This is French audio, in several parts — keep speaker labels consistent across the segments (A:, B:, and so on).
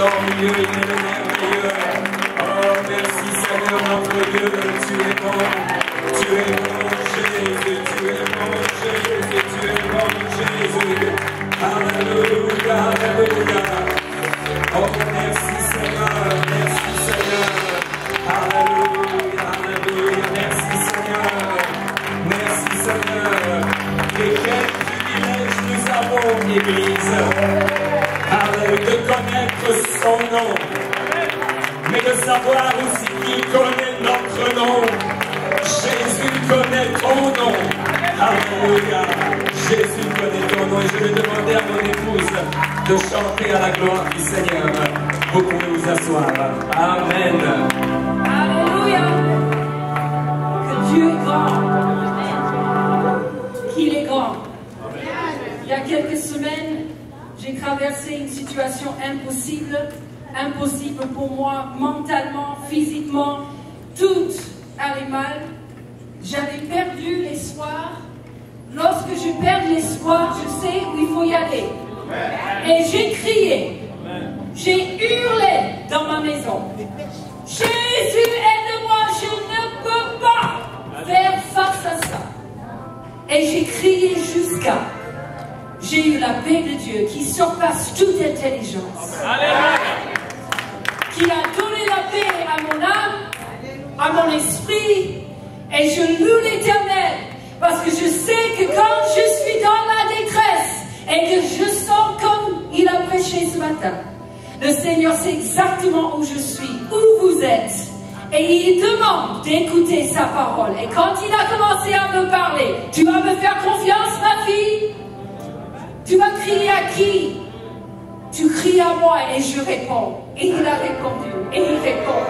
A: glorieux, il est le merveilleux. Oh, merci Seigneur notre Dieu, tu es bon, Jésus, tu es bon, Jésus, tu es bon, Jésus. Alléluia, alléluia. Oh, merci Seigneur, alléluia, alléluia, merci Seigneur, et quel privilège nous avons, Église, de connaître son nom, mais de savoir aussi qu'il connaît notre nom. Jésus connaît ton nom. Alléluia. Jésus connaît ton nom. Et je vais demander à mon épouse de chanter à la gloire du Seigneur. Vous pouvez vous asseoir. Amen.
B: Alléluia. Que Dieu est grand. Qu'il est grand. Il y a quelques semaines, j'ai traversé une situation impossible pour moi, mentalement, physiquement, tout allait mal. J'avais perdu l'espoir. Lorsque je perds l'espoir, je sais où il faut y aller. Et j'ai crié, j'ai hurlé dans ma maison. Jésus, aide-moi, je ne peux pas faire face à ça. Et j'ai crié jusqu'à... J'ai eu la paix de Dieu qui surpasse toute intelligence. Qui a donné la paix à mon âme, à mon esprit. Et je loue l'Éternel. Parce que je sais que quand je suis dans la détresse et que je sens comme il a prêché ce matin, le Seigneur sait exactement où je suis, où vous êtes. Et il demande d'écouter sa parole. Et quand il a commencé à me parler, tu vas me faire confiance, ma fille? Tu vas crier à qui? Tu cries à moi et je réponds. Et il a répondu. Et il répond.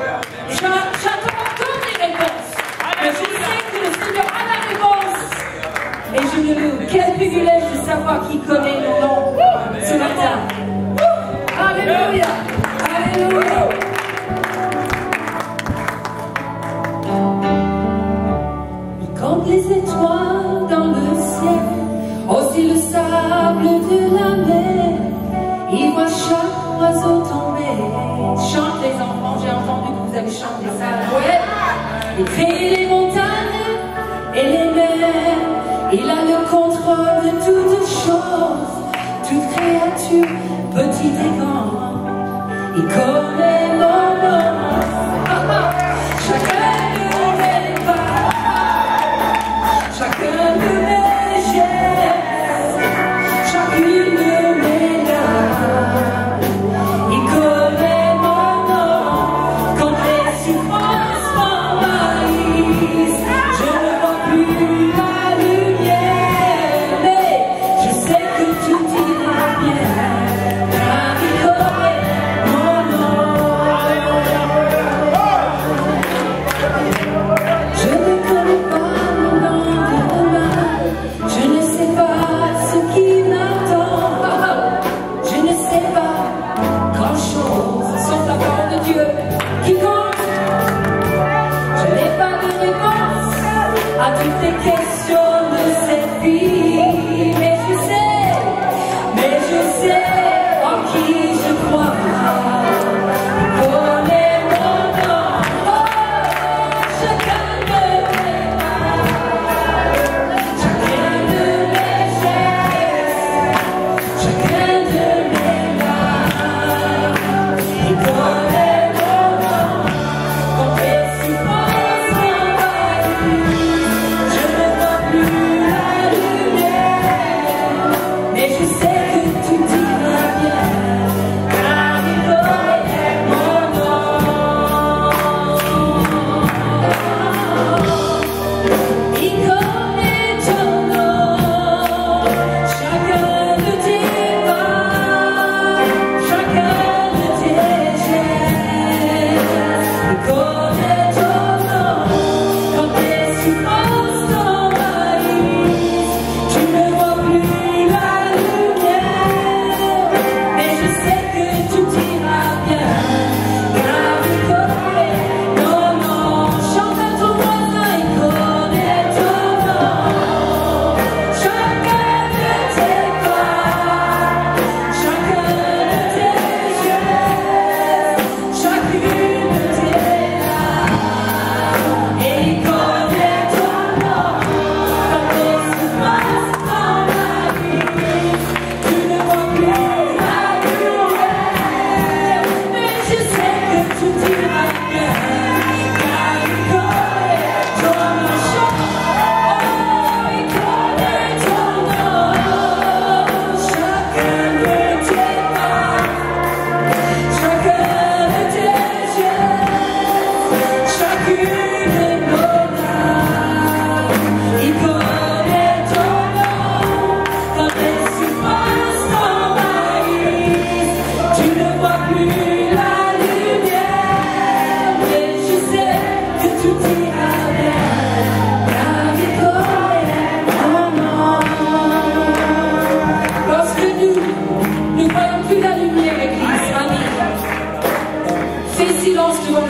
B: J'attends encore des réponses. Mais je sais que le Seigneur a la réponse. Et je me loue. Quel privilège de savoir qui connaît mon nom ce matin. Alléluia. Alléluia. Il compte les étoiles dans le ciel. Aussi le sable de la mer, il voit chaque oiseau tomber. Chante les enfants, j'ai entendu que vous avez chanté ça. Ouais. Il crée les montagnes et les mers. Il a le contrôle de toutes choses. Toute créature, petite et grande, il connaît mon nom. Chacun de mes pas, chacun de mes gestes, chacune de mes larmes, il connaît mon nom. Quand les souffrances m'envahissent, je ne vois plus la lumière, mais je sais que tout ira bien, car il connaît mon nom. Je ne connais pas mon lendemain, je ne sais pas ce qui m'attend, je ne sais pas grand-chose, sauf la parole de Dieu qui compte. Je n'ai pas de réponse à toutes les questions de cette vie, mais je sais en qui je crois. Il connaît mon nom. Oh, chacun de mes pas, chacun de mes gestes, chacun de mes larmes, il connaît mon nom. Quand les souffrances m'envahissent, je ne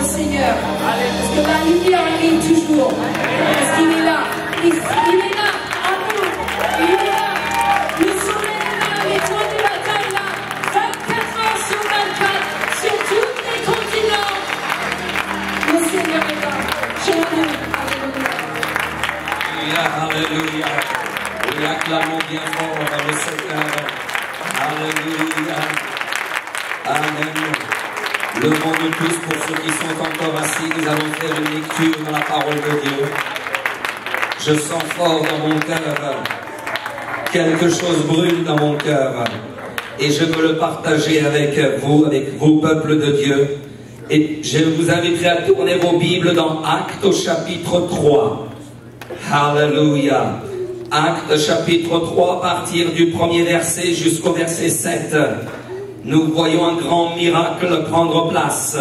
B: Seigneur. Parce que la lumière arrive toujours. Parce qu'il est là. Il est là. Amour. Il est là. Le soleil est là. L'étoile du matin est là. 24 heures sur 24. Sur tous les continents. Le Seigneur est là. Chantons.
A: Alléluia. Et acclamons bien fort le Seigneur. Alléluia. Amen. Levons-nous tous pour ceux qui sont encore assis. Nous allons faire une lecture de la parole de Dieu. Je sens fort dans mon cœur. Quelque chose brûle dans mon cœur. Et je veux le partager avec vous, peuple de Dieu. Et je vous inviterai à tourner vos Bibles dans Actes au chapitre 3. Alléluia. Actes chapitre 3, à partir du premier verset jusqu'au verset 7. Nous voyons un grand miracle prendre place.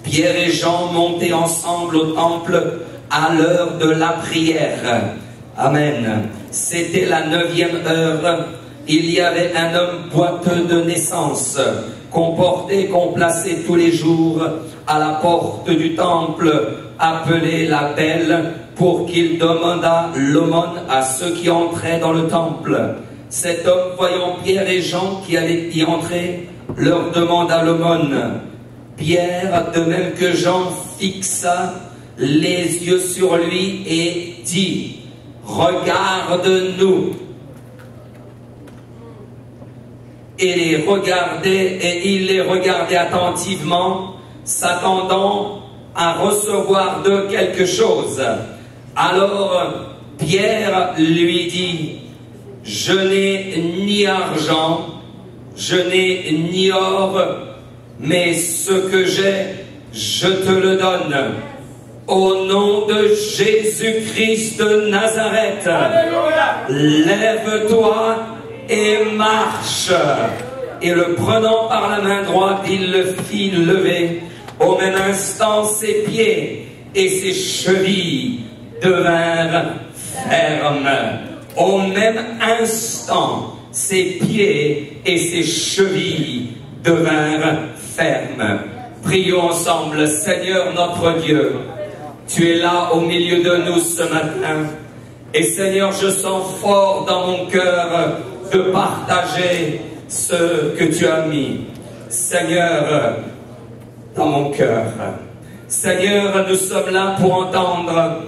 A: Pierre et Jean montaient ensemble au temple à l'heure de la prière. Amen. C'était la 9e heure. Il y avait un homme boiteux de naissance, qu'on plaçait tous les jours à la porte du temple, appelé la Belle, pour qu'il demandât l'aumône à ceux qui entraient dans le temple. Cet homme, voyant Pierre et Jean qui allaient y entrer, leur demanda l'aumône. Pierre, de même que Jean, fixa les yeux sur lui et dit: regarde-nous. Et il les regardait attentivement, s'attendant à recevoir d'eux quelque chose. Alors Pierre lui dit: je n'ai ni argent, je n'ai ni or, mais ce que j'ai, je te le donne. Au nom de Jésus-Christ de Nazareth, lève-toi et marche. Et le prenant par la main droite, il le fit lever. Au même instant, ses pieds et ses chevilles devinrent fermes. Au même instant, ses pieds et ses chevilles devinrent fermes. Prions ensemble. Seigneur notre Dieu, tu es là au milieu de nous ce matin. Et Seigneur, je sens fort dans mon cœur de partager ce que tu as mis, Seigneur, dans mon cœur. Seigneur, nous sommes là pour entendre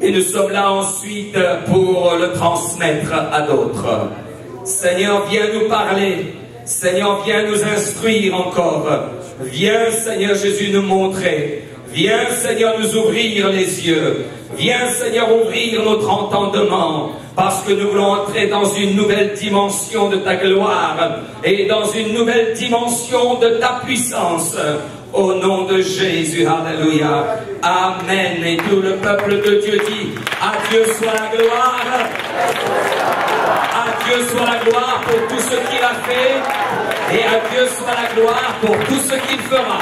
A: et nous sommes là ensuite pour le transmettre à d'autres. Seigneur, viens nous parler. Seigneur, viens nous instruire encore. Viens, Seigneur Jésus, nous montrer. Viens, Seigneur, nous ouvrir les yeux. Viens, Seigneur, ouvrir notre entendement, parce que nous voulons entrer dans une nouvelle dimension de ta gloire et dans une nouvelle dimension de ta puissance. Au nom de Jésus, alléluia. Amen. Et tout le peuple de Dieu dit: à Dieu soit la gloire. À Dieu soit la gloire pour tout ce qu'il a fait. Et à Dieu soit la gloire pour tout ce qu'il fera.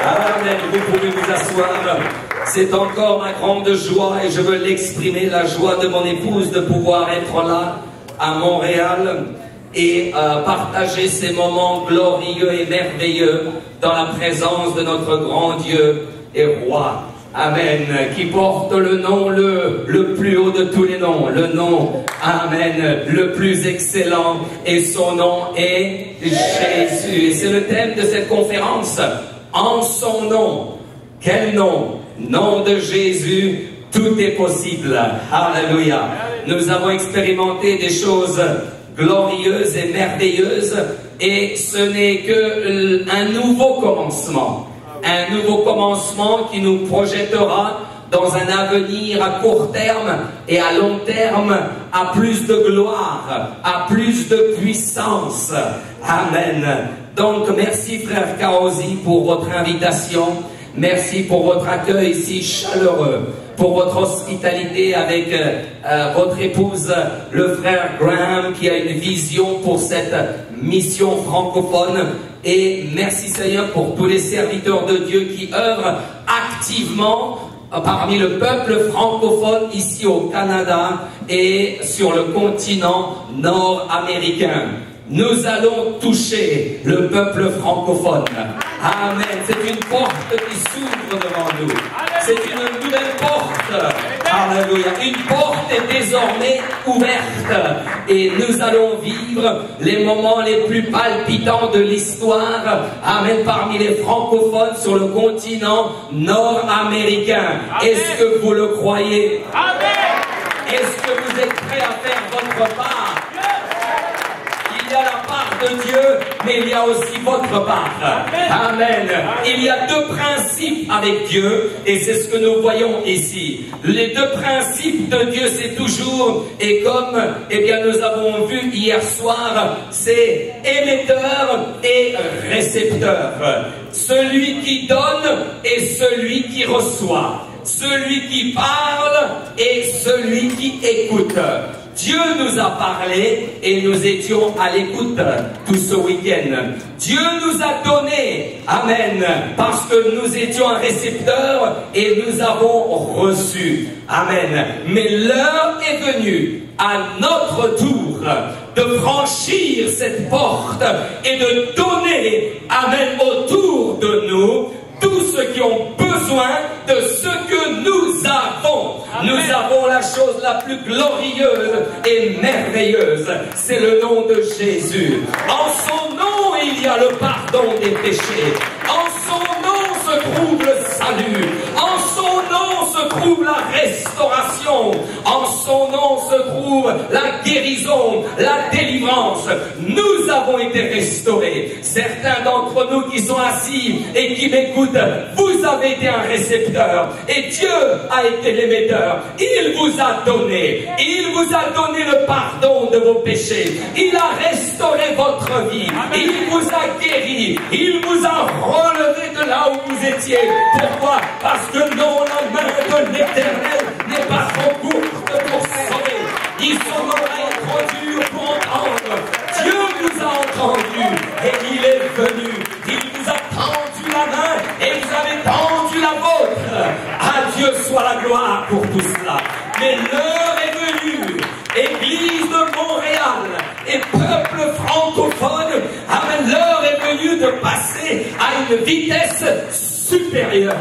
A: Amen. Vous pouvez vous asseoir. C'est encore ma grande joie et je veux l'exprimer, la joie de mon épouse de pouvoir être là à Montréal et partager ces moments glorieux et merveilleux dans la présence de notre grand Dieu et Roi. Amen. Qui porte le nom le plus haut de tous les noms. Le nom, amen, le plus excellent. Et son nom est Jésus. Et c'est le thème de cette conférence. En son nom. Quel nom? Nom de Jésus, tout est possible. Alléluia. Nous avons expérimenté des choses glorieuses et merveilleuses et ce n'est qu'un nouveau commencement. Un nouveau commencement qui nous projettera dans un avenir à court terme et à long terme, à plus de gloire, à plus de puissance. Amen. Donc, merci frère Kaosi pour votre invitation. Merci pour votre accueil si chaleureux, pour votre hospitalité avec votre épouse, le frère Graham, qui a une vision pour cette mission francophone. Et merci Seigneur pour tous les serviteurs de Dieu qui œuvrent activement parmi le peuple francophone ici au Canada et sur le continent nord-américain. nous allons toucher le peuple francophone. Amen. C'est une porte qui s'ouvre devant nous. C'est une nouvelle porte. Alléluia. Une porte est désormais ouverte. Et nous allons vivre les moments les plus palpitants de l'histoire. Amen. Parmi les francophones sur le continent nord-américain. Est-ce que vous le croyez? Amen. Est-ce que vous êtes prêts à faire votre part? Il y a la part de Dieu, mais il y a aussi votre part. Amen. Il y a deux principes avec Dieu, et c'est ce que nous voyons ici. Les deux principes de Dieu, c'est toujours, et comme nous avons vu hier soir, c'est émetteur et récepteur. Celui qui donne et celui qui reçoit. Celui qui parle et celui qui écoute. Dieu nous a parlé et nous étions à l'écoute tout ce week-end. Dieu nous a donné, amen, parce que nous étions un récepteur et nous avons reçu, amen. Mais l'heure est venue à notre tour de franchir cette porte et de donner, amen, autour de nous tous ceux qui ont besoin de ce que nous avons. Amen. Nous avons la chose la plus glorieuse et merveilleuse. C'est le nom de Jésus. En son nom, il y a le pardon des péchés. En son nom se trouve le salut. En son nom se trouve la restauration. En son nom se trouve la guérison, la délivrance. Nous avons été restaurés. Certains d'entre nous qui sont assis et qui m'écoutent, vous avez été un récepteur et Dieu a été l'émetteur. Il vous a donné le pardon de vos péchés. Il a restauré votre vie. Il vous a guéri. Il vous a relevé de là où vous étiez. Pourquoi? Parce que non, la main de l'Éternel n'est pas trop courte pour sauver. Ils sont oreilles trop dures pour entendre. Dieu vous a entendu et il est venu. Il vous a tendu la main et vous avez tendu la vôtre. À Dieu soit la gloire pour tout cela. Mais l'heure est venue, Église de Montréal et peuple francophone, amen, l'heure est venue de passer à une vitesse supérieure.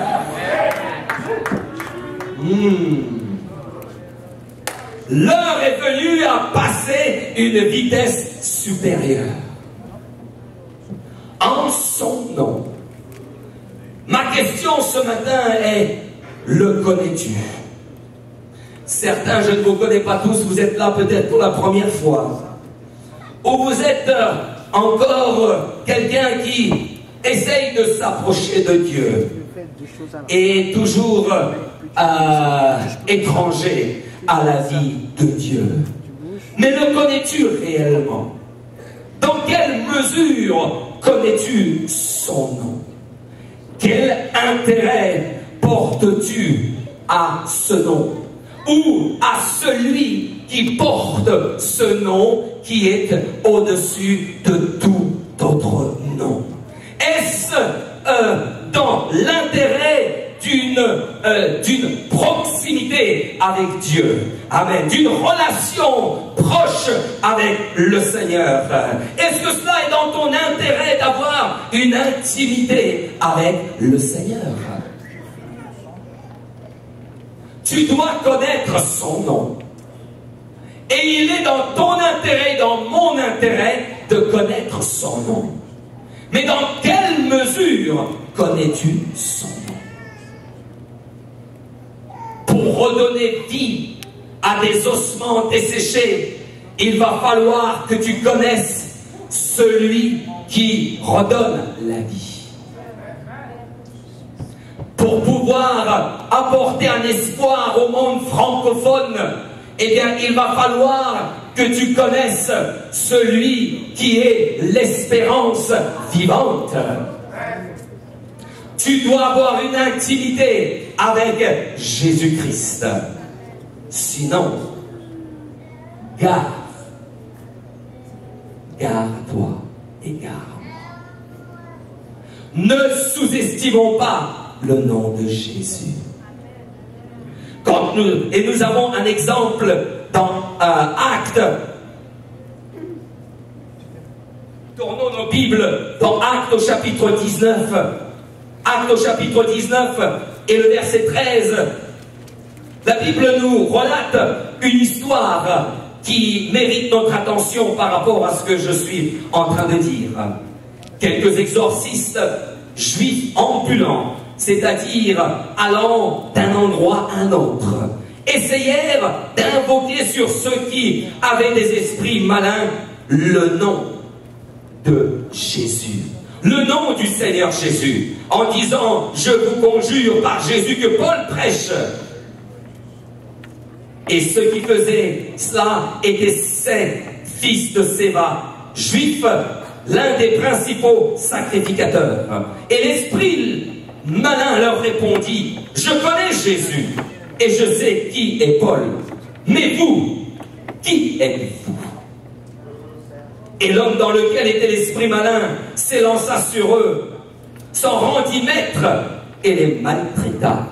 A: L'heure est venue à passer une vitesse supérieure. En son nom. Ma question ce matin est, le connais-tu? Certains, je ne vous connais pas tous, vous êtes là peut-être pour la première fois. Ou vous êtes encore quelqu'un qui essaye de s'approcher de Dieu et toujours étranger à la vie de Dieu. Mais le connais-tu réellement? Dans quelle mesure connais-tu son nom? Quel intérêt portes-tu à ce nom? Ou à celui qui porte ce nom qui est au-dessus de tout autre nom? Est-ce dans l'intérêt d'une proximité avec Dieu, amen, d'une relation proche avec le Seigneur? Est-ce que cela est dans ton intérêt d'avoir une intimité avec le Seigneur? Tu dois connaître son nom. Et il est dans ton intérêt, dans mon intérêt, de connaître son nom. Mais dans quelle mesure connais-tu son nom? Pour redonner vie à des ossements desséchés, il va falloir que tu connaisses celui qui redonne la vie. Pour pouvoir apporter un espoir au monde francophone, eh bien, il va falloir que tu connaisses celui qui est l'espérance vivante. Tu dois avoir une intimité avec Jésus-Christ. Sinon, garde-toi et garde-moi. Ne sous-estimons pas le nom de Jésus. Et nous avons un exemple dans Actes Bible dans Actes au chapitre 19. Actes au chapitre 19 et le verset 13. La Bible nous relate une histoire qui mérite notre attention par rapport à ce que je suis en train de dire. Quelques exorcistes juifs ambulants, c'est-à-dire allant d'un endroit à un autre, essayèrent d'invoquer sur ceux qui avaient des esprits malins le nom de Jésus, le nom du Seigneur Jésus, en disant: je vous conjure par Jésus que Paul prêche. Et ceux qui faisaient cela étaient 7 fils de Séba, juifs, l'un des principaux sacrificateurs. Et l'esprit malin leur répondit: je connais Jésus et je sais qui est Paul, mais vous, qui êtes-vous? Et l'homme dans lequel était l'esprit malin s'élança sur eux, s'en rendit maître et les maltraita,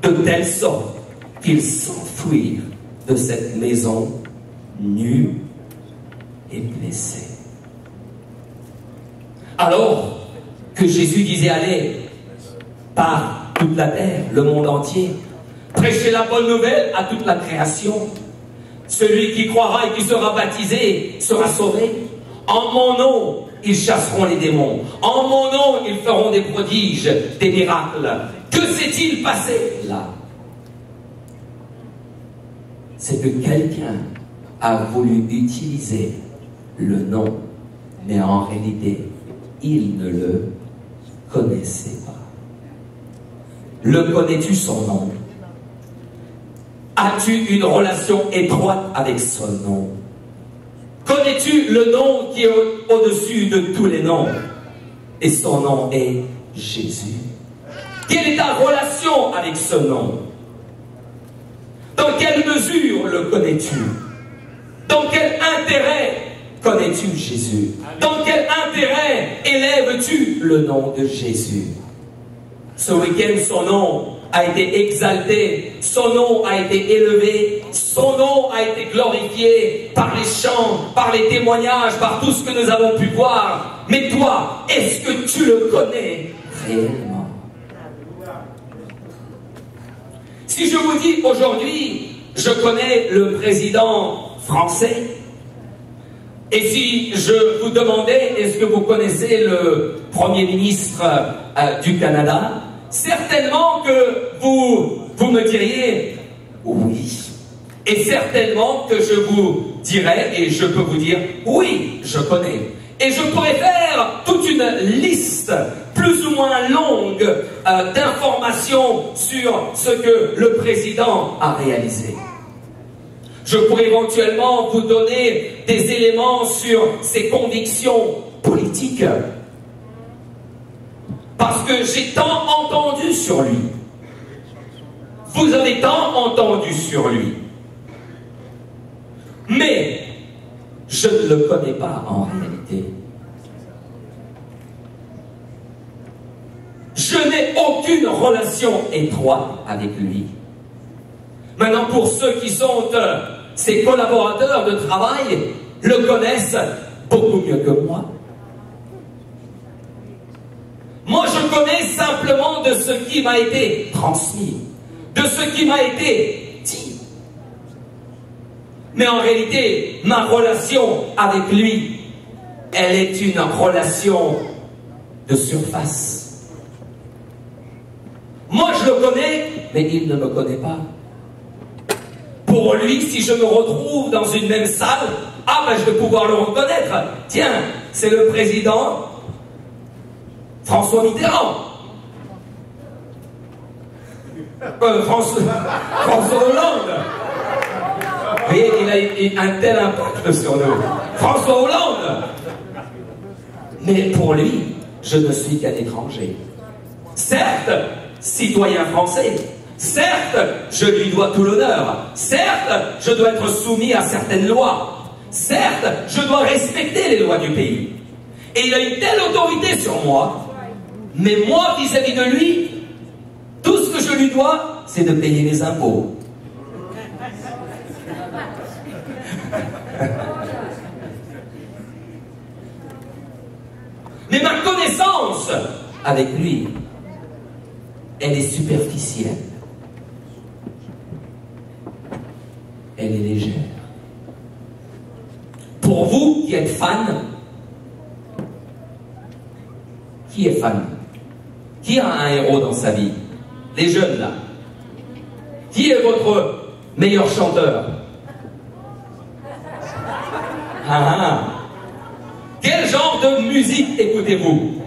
A: de telle sorte qu'ils s'enfuirent de cette maison nus et blessés. Alors que Jésus disait: allez par toute la terre, le monde entier, prêchez la bonne nouvelle à toute la création. Celui qui croira et qui sera baptisé sera sauvé. En mon nom, ils chasseront les démons. En mon nom, ils feront des prodiges, des miracles. Que s'est-il passé là? C'est que quelqu'un a voulu utiliser le nom, mais en réalité, il ne le connaissait pas. Le connais-tu son nom? As-tu une relation étroite avec son nom? Connais-tu le nom qui est au-dessus de tous les noms? Et son nom est Jésus. Quelle est ta relation avec ce nom? Dans quelle mesure le connais-tu? Dans quel intérêt connais-tu Jésus? Dans quel intérêt élèves-tu le nom de Jésus? Ce week-end, son nom a été exalté, son nom a été élevé, son nom a été glorifié par les chants, par les témoignages, par tout ce que nous avons pu voir. Mais toi, est-ce que tu le connais réellement? Si je vous dis aujourd'hui, je connais le président français, et si je vous demandais, est-ce que vous connaissez le Premier ministre du Canada, certainement que vous me diriez oui. Et certainement que je vous dirais, et je peux vous dire, oui, je connais. Et je pourrais faire toute une liste plus ou moins longue d'informations sur ce que le président a réalisé. Je pourrais éventuellement vous donner des éléments sur ses convictions politiques. Parce que j'ai tant entendu sur lui. Vous avez tant entendu sur lui. Mais je ne le connais pas en réalité. Je n'ai aucune relation étroite avec lui. Maintenant, pour ceux qui sont ses collaborateurs de travail, le connaissent beaucoup mieux que moi. Moi, je connais simplement de ce qui m'a été transmis, de ce qui m'a été dit. Mais en réalité, ma relation avec lui, elle est une relation de surface. Moi, je le connais, mais il ne me connaît pas. Pour lui, si je me retrouve dans une même salle, je vais pouvoir le reconnaître. Tiens, c'est le président François Mitterrand. François Hollande. Vous voyez, il a un tel impact sur nous. François Hollande. Mais pour lui, je ne suis qu'un étranger. Certes, citoyen français. Certes, je lui dois tout l'honneur. Certes, je dois être soumis à certaines lois. Certes, je dois respecter les lois du pays. Et il a une telle autorité sur moi. Mais moi, vis-à-vis de lui, tout ce que je lui dois, c'est de payer les impôts.
C: Mais ma connaissance avec lui, elle est superficielle. Elle est légère. Pour vous qui êtes fan, qui est fan? Qui a un héros dans sa vie? Les jeunes là. Qui est votre meilleur chanteur? Quel genre de musique écoutez-vous?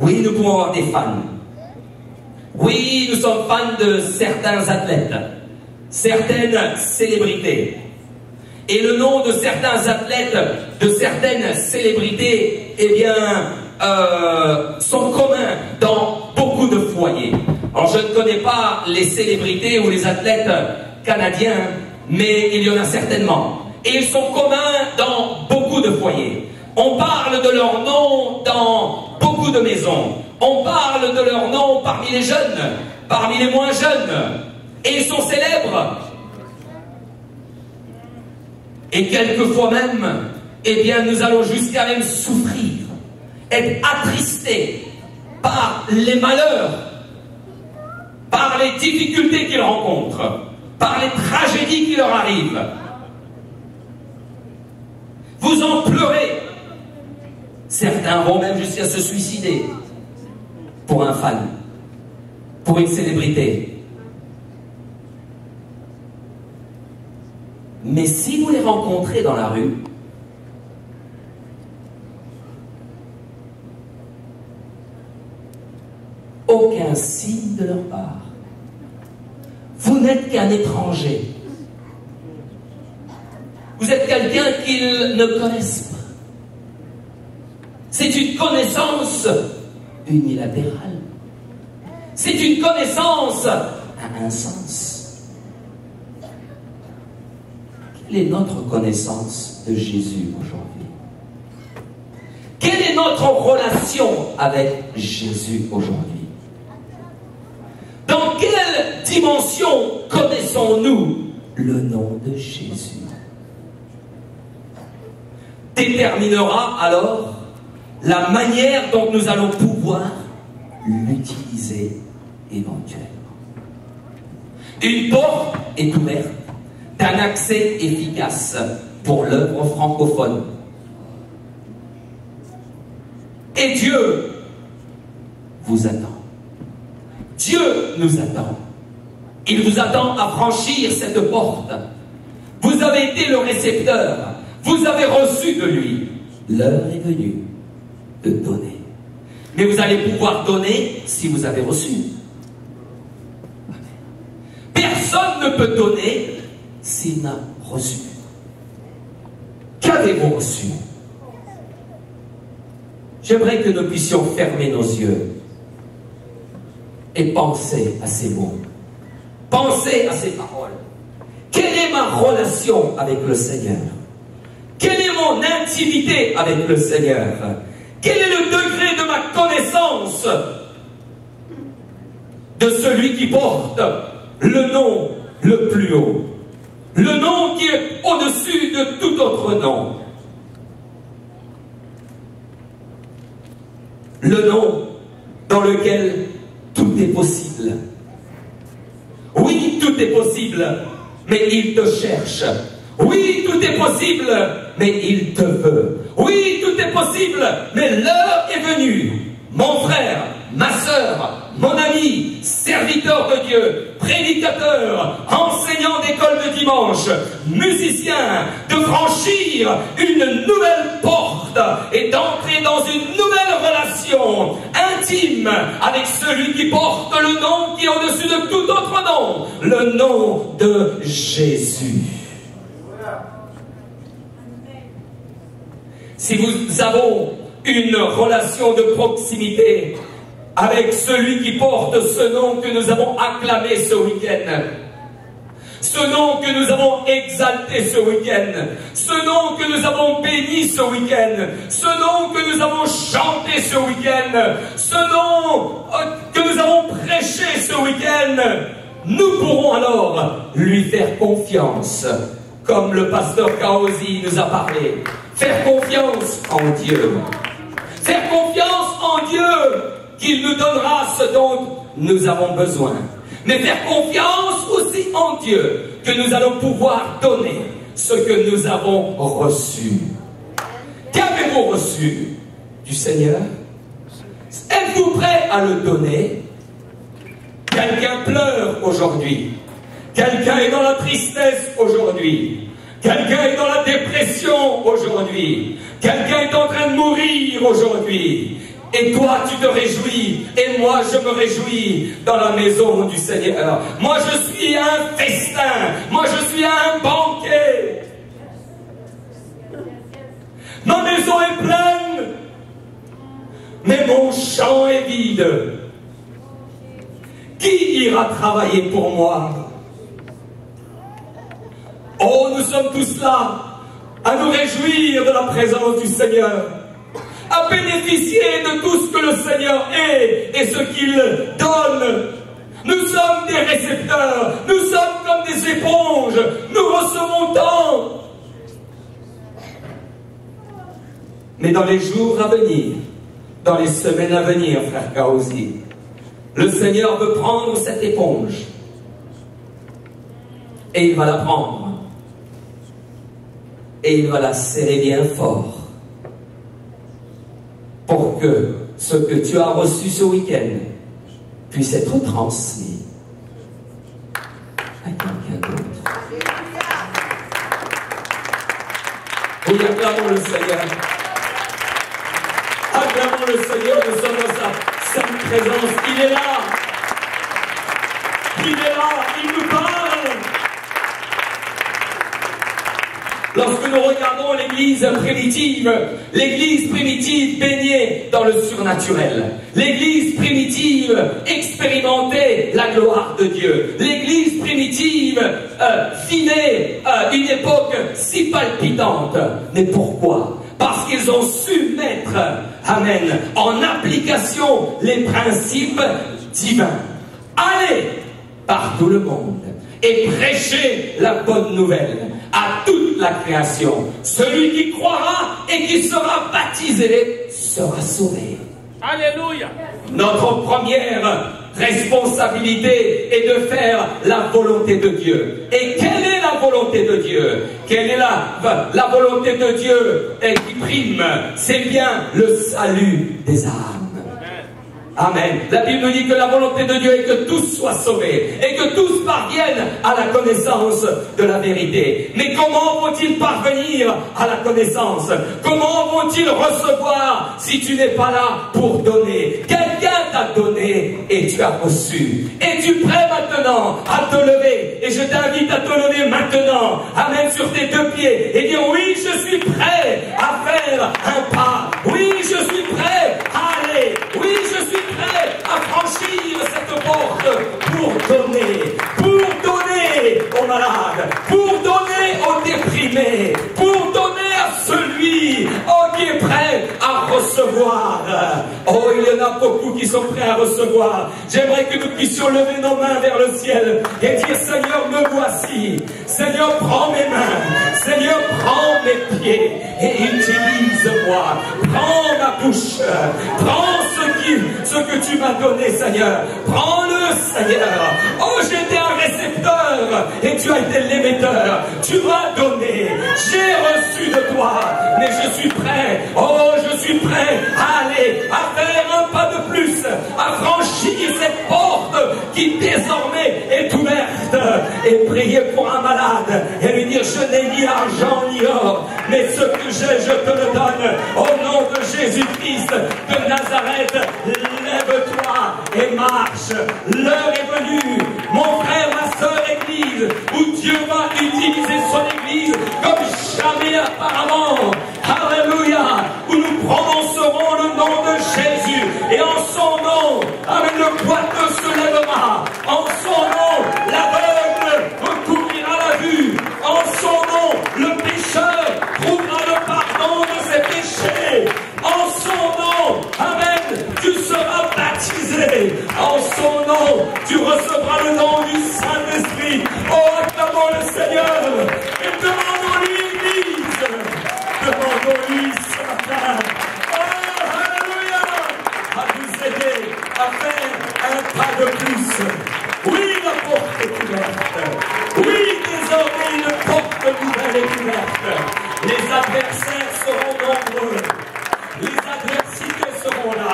C: Oui, nous pouvons avoir des fans. Oui, nous sommes fans de certains athlètes, certaines célébrités. Et le nom de certains athlètes, de certaines célébrités, eh bien, sont communs dans beaucoup de foyers. Alors, je ne connais pas les célébrités ou les athlètes canadiens, mais il y en a certainement. Et ils sont communs dans beaucoup de foyers. On parle de leur nom dans beaucoup de maisons. On parle de leur nom parmi les jeunes, parmi les moins jeunes. Et ils sont célèbres. Et quelquefois même, eh bien, nous allons jusqu'à même souffrir, être attristés par les malheurs, par les difficultés qu'ils rencontrent, par les tragédies qui leur arrivent. Vous en pleurez. Certains vont même jusqu'à se suicider pour un fan, pour une célébrité. Mais si vous les rencontrez dans la rue, aucun signe de leur part. Vous n'êtes qu'un étranger. Vous êtes quelqu'un qu'ils ne connaissent pas. C'est une connaissance unilatérale. C'est une connaissance à un sens. Quelle est notre connaissance de Jésus aujourd'hui? Quelle est notre relation avec Jésus aujourd'hui? Dans quelle dimension connaissons-nous le nom de Jésus? Déterminera alors la manière dont nous allons pouvoir l'utiliser éventuellement. Une porte est ouverte d'un accès efficace pour l'œuvre francophone. Et Dieu vous attend. Dieu nous attend. Il vous attend à franchir cette porte. Vous avez été le récepteur. Vous avez reçu de lui. L'heure est venue de donner. Mais vous allez pouvoir donner si vous avez reçu. Personne ne peut donner s'il n'a reçu. Qu'avez-vous reçu? J'aimerais que nous puissions fermer nos yeux et penser à ces mots. Penser à ces paroles. Quelle est ma relation avec le Seigneur? Quelle est mon intimité avec le Seigneur? Quel est le degré de ma connaissance de celui qui porte le nom le plus haut? Le nom qui est au-dessus de tout autre nom. Le nom dans lequel tout est possible. Oui, tout est possible, mais il te cherche. Oui, tout est possible, mais il te veut. Oui, tout est possible, mais l'heure est venue. Mon frère, ma sœur, mon ami, serviteur de Dieu, prédicateur, enseignant d'école de dimanche, musicien, de franchir une nouvelle porte et d'entrer dans une nouvelle relation intime avec celui qui porte le nom qui est au-dessus de tout autre nom, le nom de Jésus. Si nous avons une relation de proximité avec celui qui porte ce nom que nous avons acclamé ce week-end, ce nom que nous avons exalté ce week-end, ce nom que nous avons béni ce week-end, ce nom que nous avons chanté ce week-end, ce nom que nous avons prêché ce week-end, nous pourrons alors lui faire confiance, comme le pasteur Kaosi nous a parlé. Faire confiance en Dieu. Faire confiance en Dieu, qu'il nous donnera ce dont nous avons besoin. Mais faire confiance aussi en Dieu, que nous allons pouvoir donner ce que nous avons reçu. Qu'avez-vous reçu du Seigneur? Êtes-vous prêt à le donner? Quelqu'un pleure aujourd'hui. Quelqu'un est dans la tristesse aujourd'hui. Quelqu'un est dans la dépression aujourd'hui. Quelqu'un est en train de mourir aujourd'hui. Et toi, tu te réjouis. Et moi, je me réjouis dans la maison du Seigneur. Moi, je suis à un festin. Moi, je suis à un banquet. Ma maison est pleine. Mais mon champ est vide. Qui ira travailler pour moi? Oh, nous sommes tous là à nous réjouir de la présence du Seigneur, à bénéficier de tout ce que le Seigneur est et ce qu'il donne. Nous sommes des récepteurs, nous sommes comme des éponges, nous recevons tant. Mais dans les jours à venir, dans les semaines à venir, frère Kaosi, le Seigneur veut prendre cette éponge et il va la prendre et il va la serrer bien fort pour que ce que tu as reçu ce week-end puisse être transmis à quelqu'un d'autre. Oui, acclamons le Seigneur. Acclamons le Seigneur, nous sommes dans sa sainte présence. Il est là. Il est là, il nous parle. Lorsque nous regardons l'église primitive baignée dans le surnaturel. L'église primitive expérimentait la gloire de Dieu. L'église primitive vivait une époque si palpitante. Mais pourquoi? Parce qu'ils ont su mettre, amen, en application les principes divins. Allez par tout le monde et prêchez la bonne nouvelle à toute la création. Celui qui croira et qui sera baptisé sera sauvé.
D: Alléluia.
C: Notre première responsabilité est de faire la volonté de Dieu. Et quelle est la volonté de Dieu? Quelle est la volonté de Dieu qui prime? C'est bien le salut des âmes. Amen. La Bible nous dit que la volonté de Dieu est que tous soient sauvés et que tous parviennent à la connaissance de la vérité. Mais comment vont-ils parvenir à la connaissance? Comment vont-ils recevoir si tu n'es pas là pour donner? Quelqu'un t'a donné et tu as reçu. Es-tu prêt maintenant à te lever? Et je t'invite à te lever maintenant. Amen, sur tes deux pieds et dire oui, je suis prêt à faire un pas. Oui, je suis prêt à aller. Oui, je suis prêt à franchir cette porte pour donner aux malades, pour donner aux déprimés, pour donner à celui qui est prêt à recevoir. Oh, il y en a beaucoup qui sont prêts à recevoir. J'aimerais que nous puissions lever nos mains vers le ciel et dire Seigneur, me voici. Seigneur, prends mes mains. Seigneur, prends mes pieds et utilise-moi. Prends ma bouche. Prends ce que tu m'as donné, Seigneur. Prends-le, Seigneur. Oh, j'étais un récepteur et tu as été l'émetteur. Tu m'as donné. J'ai reçu de toi. Mais je suis prêt. Oh, je suis prêt à aller, à faire un pas de plus, à franchir cette porte qui désormais est ouverte et prier pour un malade et lui dire je n'ai ni argent ni or, mais ce que j'ai, je te le donne. Au nom de Jésus-Christ de Nazareth, lève-toi et marche. L'heure est venue, mon frère, ma soeur, église, où Dieu va utiliser son église comme jamais auparavant. Alléluia, où nous prononcerons le nom de Jésus et en son nom, avec le boiteux se lèvera. En son nom, l'aveugle recouvrira la vue. En son nom, le pécheur trouvera le pardon de ses péchés. En son nom, amen, tu seras baptisé. En son nom, tu recevras le nom du découverte. Les adversaires seront nombreux. Les adversités seront là.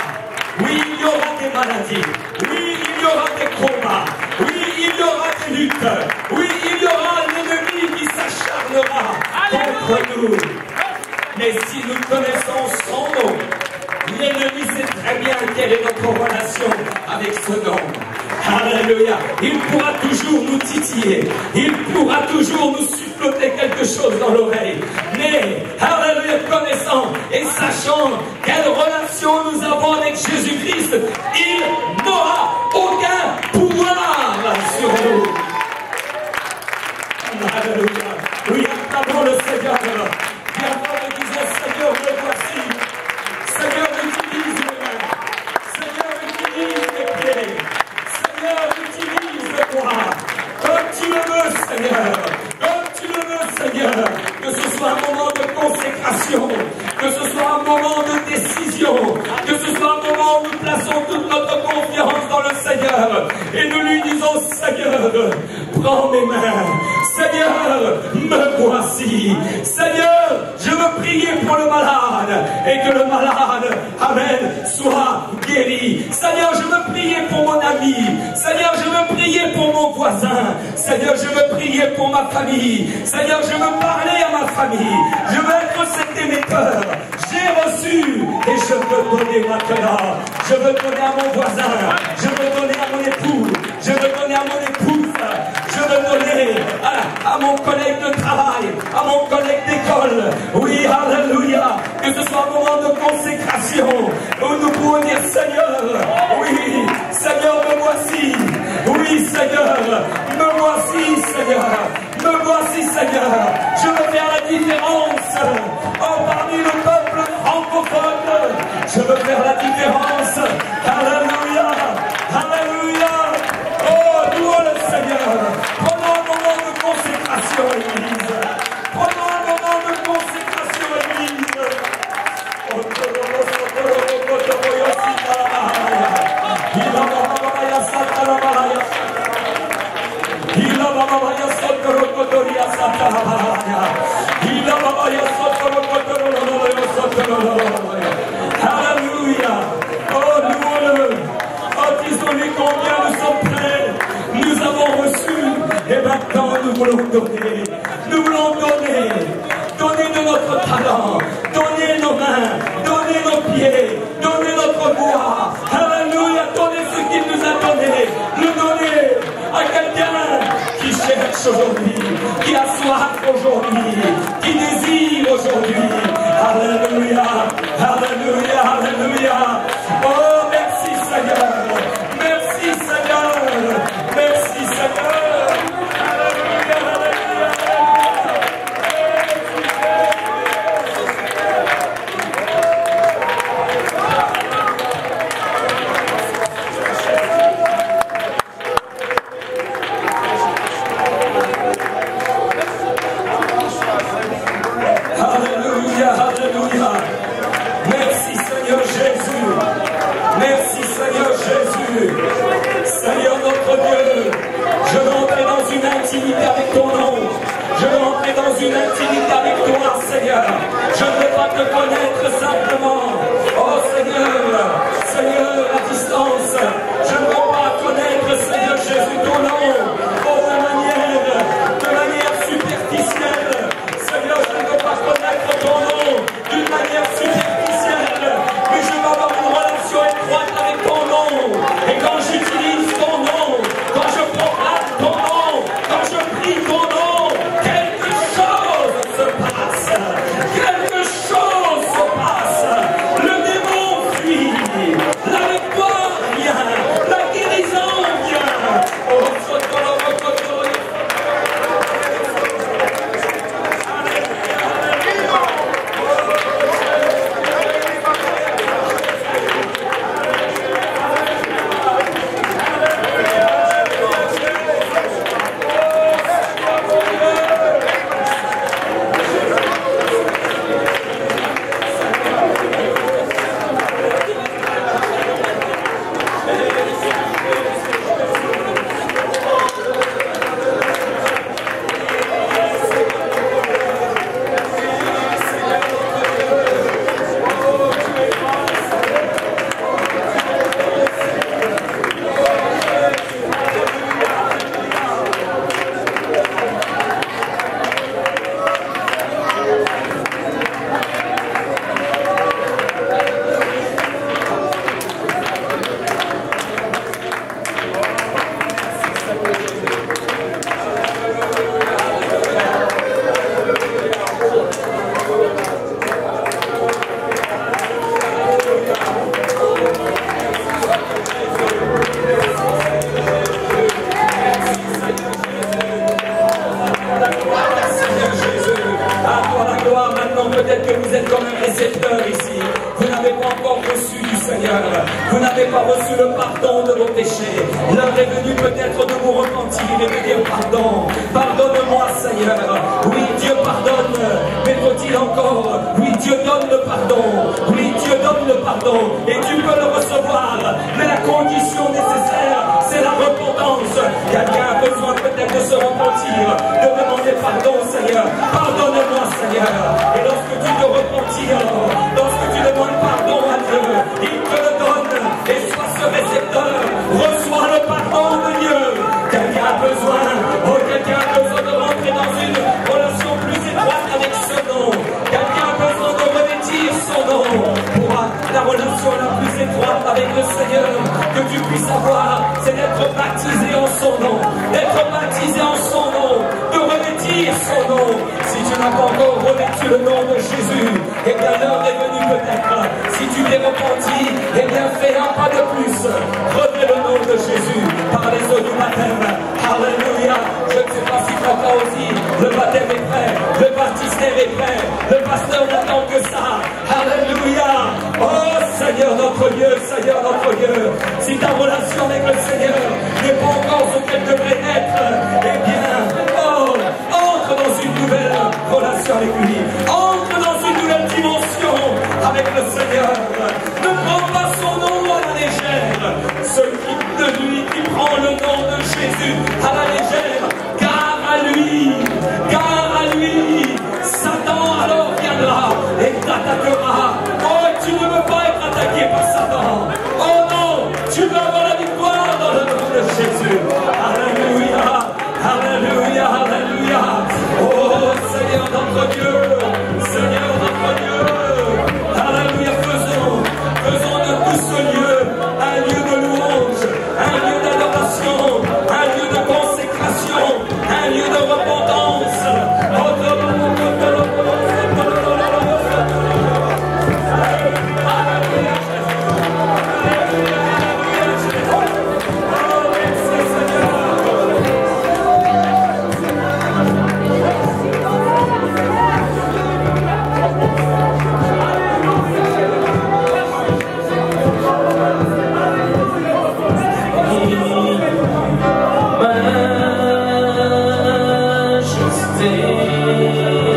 C: Oui, il y aura des maladies. Oui, il y aura des combats. Oui, il y aura des luttes. Oui, il y aura l'ennemi qui s'acharnera contre nous. Mais si nous connaissons son nom, l'ennemi sait très bien quelle est notre relation avec ce nom. Alléluia. Il pourra toujours nous titiller. Il pourra toujours nous suppléter quelque chose dans l'oreille. Mais, alléluia, connaissant et sachant quelle relation nous avons avec Jésus-Christ, il n'aura aucun pouvoir sur nous. Alléluia. Oui, acclamons le Seigneur. Bien avant de dire, Seigneur, me voici. Seigneur, utilise mes mains. Seigneur, utilise mes pieds. Seigneur, utilise-moi. Comme tu le veux, Seigneur. Comme tu le veux, Seigneur. Que ce soit un moment de consécration. Que ce soit un moment de décision. Que ce soit un moment où nous plaçons toute notre confiance dans le Seigneur. Et nous lui disons, Seigneur, prends mes mains. Seigneur, me voici. Seigneur, je veux prier pour le malade et que le malade, amen, soit guéri. Seigneur, je veux prier pour mon ami. Seigneur, je veux prier pour mon voisin. Seigneur, je veux prier pour ma famille. Seigneur, je veux parler à ma famille. Je veux être cet émetteur. J'ai reçu et je veux donner maintenant. Je veux donner à mon voisin. Je veux donner à mon époux. Je veux donner à mon épouse. Je veux donner à mon collègue de travail, à mon collègue d'école. Oui, alléluia. Que ce soit un moment de consécration où nous pouvons dire, Seigneur, oui, Seigneur, me voici. Oui, Seigneur, me voici, Seigneur. Me voici, Seigneur. Je veux faire la différence parmi le peuple francophone. Je veux faire la différence. Alléluia. Alléluia. Oh, louons le Seigneur. Prenons un moment de consécration, Église. Prenons un moment de consécration, Église. Alléluia. Oh, louons-le. Oh, disons-lui combien nous sommes prêts. Nous avons reçu. Et maintenant, nous voulons donner. Nous voulons donner. Donner de notre talent. Donner nos mains. Donner nos pieds. Donner notre voix. Alléluia. Donner ce qu'il nous a donné. Le donner à quelqu'un qui cherche aujourd'hui. Qui a soif aujourd'hui. Qui désire aujourd'hui. Alléluia. Alléluia. Alléluia. Oh, merci Seigneur. Merci Seigneur. Merci Seigneur. Alléluia. Alléluia. Alléluia, alléluia. Merci Seigneur Jésus. Merci Seigneur Jésus. Seigneur notre Dieu, je veux entrer dans une intimité avec ton nom. Je veux entrer dans une intimité avec toi, Seigneur. Je ne veux pas te connaître simplement. Oh Seigneur, Seigneur, à distance. Je ne veux pas connaître, Seigneur Jésus, ton nom. Oh, de manière superficielle. Seigneur, je ne veux pas connaître ton nom d'une manière superficielle, mais je veux avoir une relation étroite avec ton nom. Et quand j'utilise ton nom, quand je proclame ton nom, quand je prie ton nom, quelque chose se passe. Quelque chose se passe. Le démon fuit. La victoire vient. La guérison vient. Oh, récepteurs ici, vous n'avez pas encore reçu du Seigneur, vous n'avez pas reçu le pardon de vos péchés. L'heure est venue peut-être de vous repentir et de dire pardon. Pardonne-moi, Seigneur. Oui, Dieu pardonne, mais faut-il encore? Oui, Dieu donne le pardon. Oui, Dieu donne le pardon. Et tu peux le recevoir. Mais la condition nécessaire, c'est la repentance. Quelqu'un a besoin peut-être de se repentir, de demander pardon, Seigneur. Pardonne-moi, Seigneur. Et lorsque tu te repentis, lorsque tu demandes pardon à Dieu, il te le donne. Et sois ce récepteur. Reçois le pardon de Dieu. Quelqu'un a besoin, quelqu'un a besoin de rentrer dans une relation plus étroite avec ce nom. Quelqu'un a besoin de revêtir son nom pour la relation la plus étroite avec le Seigneur que tu puisses avoir, c'est d'être baptisé en son nom, d'être baptisé en son nom, de revêtir son nom. Si tu n'as pas encore revêtu le nom de Jésus, eh bien l'heure est venue peut-être. Si tu t'es repenti, eh bien fais un pas de plus. Revêt le nom de Jésus par les eaux du baptême. Alléluia. Je ne sais pas si papa aussi, le baptême est prêt, le baptistère est prêt, le pasteur n'attend que ça. Alléluia. Oh Seigneur notre Dieu, Seigneur notre Dieu, si ta relation avec le Seigneur n'est pas encore ce qu'elle devrait être, eh bien, entre dans une nouvelle relation avec lui, entre dans une nouvelle dimension avec le Seigneur. Ne prends pas son nom à la légère, celui de lui qui prend le nom de Jésus à la légère, car à lui, Satan alors viendra et t'attaquera. Oh, tu ne veux pas être attaqué par Satan. Oh non, tu veux avoir la victoire dans le nom de Jésus. Alléluia, alléluia, alléluia. Oh Seigneur notre Dieu, Seigneur notre Dieu. Alléluia, faisons de tout ce lieu un lieu de louange, un lieu d'adoration, un lieu de consécration, un lieu de repentance.
D: Majesté.